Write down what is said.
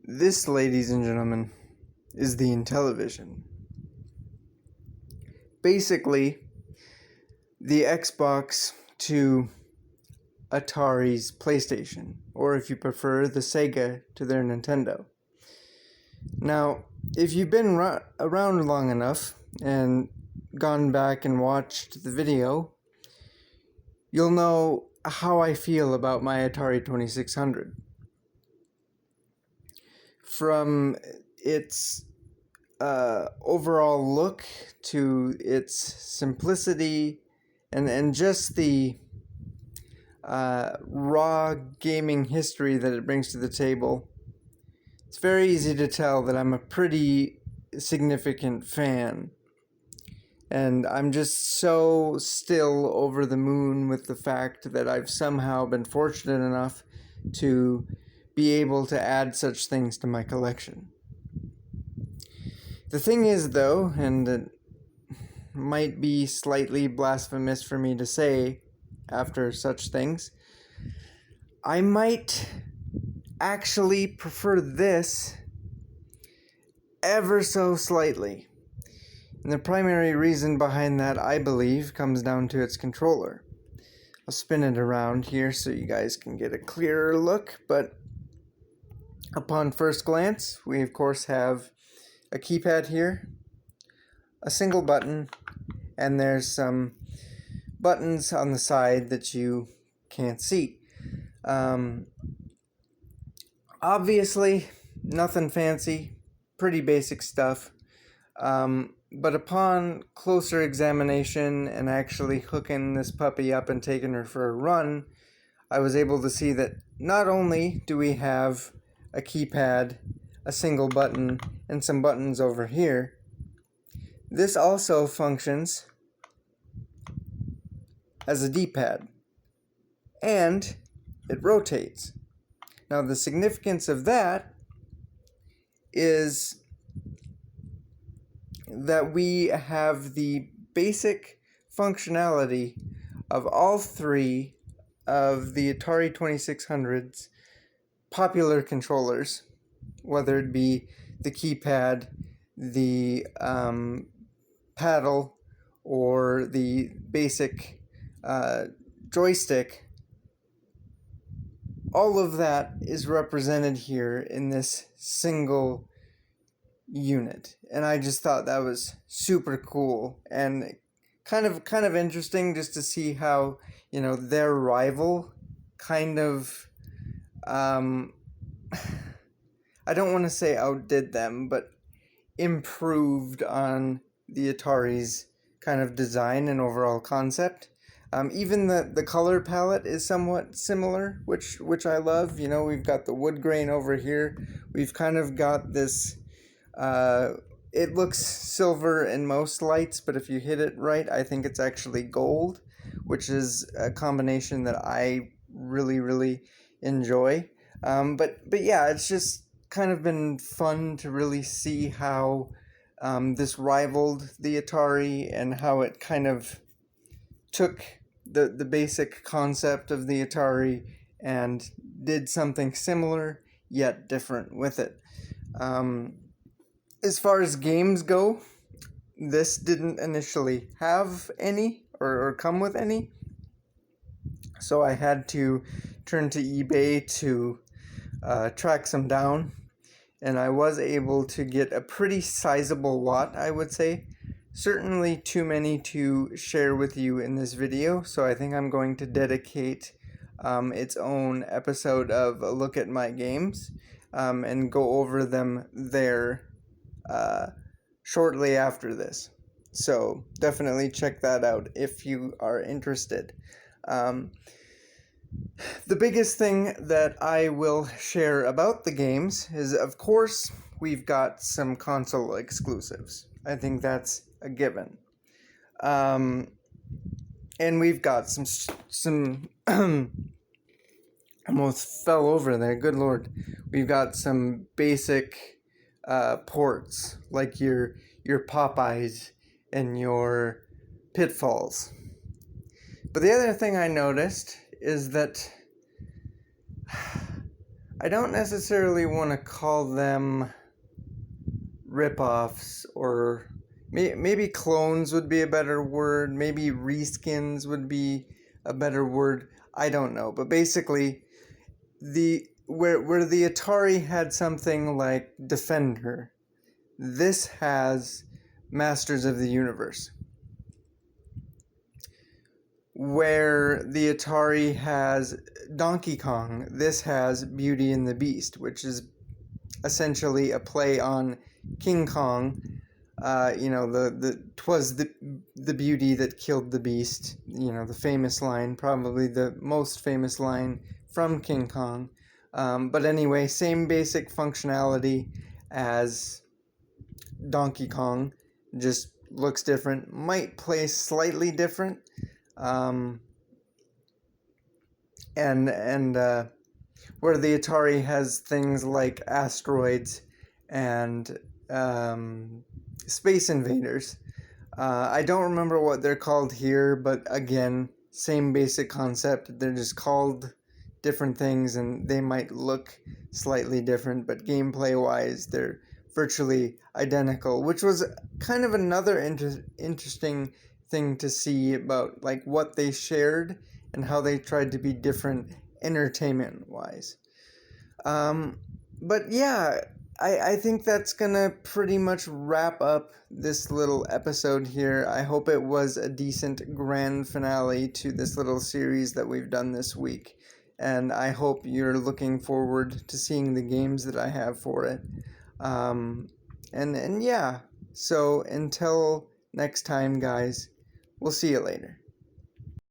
This, ladies and gentlemen, is the Intellivision. Basically, the Xbox to Atari's PlayStation, or if you prefer, the Sega to their Nintendo. Now, if you've been around long enough and gone back and watched the video, you'll know how I feel about my Atari 2600. From its overall look to its simplicity and just the raw gaming history that it brings to the table, it's very easy to tell that I'm a pretty significant fan. And I'm just so still over the moon with the fact that I've somehow been fortunate enough to be able to add such things to my collection. The thing is, though, and it might be slightly blasphemous for me to say after such things, I might actually prefer this ever so slightly. And the primary reason behind that, I believe, comes down to its controller. I'll spin it around here so you guys can get a clearer look, but upon first glance, we of course have a keypad here, a single button, and there's some buttons on the side that you can't see. Obviously, nothing fancy, pretty basic stuff. But upon closer examination and actually hooking this puppy up and taking her for a run, I was able to see that not only do we have a keypad, a single button, and some buttons over here, this also functions as a D-pad, and it rotates. Now, the significance of that is that we have the basic functionality of all three of the Atari 2600's popular controllers, whether it be the keypad, the paddle, or the basic joystick. All of that is represented here in this single unit, and I just thought that was super cool and kind of interesting just to see how, you know, their rival kind of I don't want to say outdid them, but improved on the Atari's kind of design and overall concept. Even the color palette is somewhat similar, which I love. You know, we've got the wood grain over here. We've kind of got this, it looks silver in most lights, but if you hit it right, I think it's actually gold, which is a combination that I really, really enjoy. But yeah, it's just kind of been fun to really see how this rivaled the Atari and how it kind of took the basic concept of the Atari and did something similar yet different with it. As far as games go, this didn't initially have any or come with any, so I had to turn to eBay to track some down, and I was able to get a pretty sizable lot, I would say. Certainly too many to share with you in this video, so I think I'm going to dedicate its own episode of a look at my games and go over them there shortly after this. So definitely check that out if you are interested. The biggest thing that I will share about the games is, of course, we've got some console exclusives. I think that's a given. And we've got some almost fell over there, good lord. We've got some basic ports, like your Popeyes and your Pitfalls. But the other thing I noticed is that I don't necessarily want to call them ripoffs, or maybe clones would be a better word. Maybe reskins would be a better word. I don't know, but basically, where the Atari had something like Defender, this has Masters of the Universe. Where the Atari has Donkey Kong, this has Beauty and the Beast, which is essentially a play on King Kong. "'Twas the beauty that killed the beast." The famous line, probably the most famous line from King Kong. But anyway, same basic functionality as Donkey Kong, just looks different, might play slightly different. Um, and Where the Atari has things like asteroids and Space Invaders. I don't remember what they're called here, but again, same basic concept. They're just called different things, and they might look slightly different, but gameplay-wise, they're virtually identical, which was kind of another interesting thing to see about like what they shared and how they tried to be different entertainment-wise. But yeah, I think that's gonna pretty much wrap up this little episode here. I hope it was a decent grand finale to this little series that we've done this week. And I hope you're looking forward to seeing the games that I have for it. And yeah, so until next time, guys, we'll see you later.